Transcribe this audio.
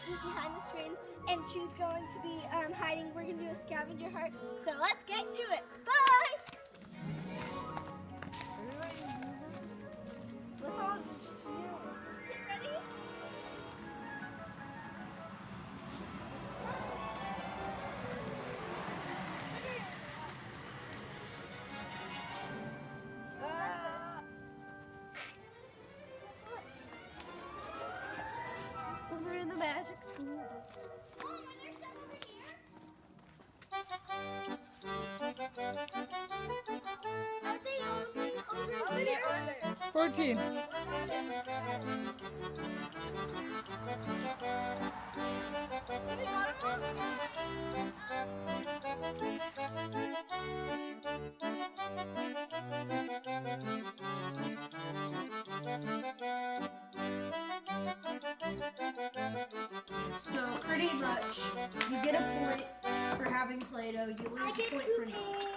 behind the screens, and she's going to be hiding. We're going to do a scavenger hunt. So let's get to it. Bye! Let's all just get ready. 'We're in the magic school. Mom, are there some over here? Are they only over here? 14. So pretty much, you get a point for having Play-Doh. You lose a point for not.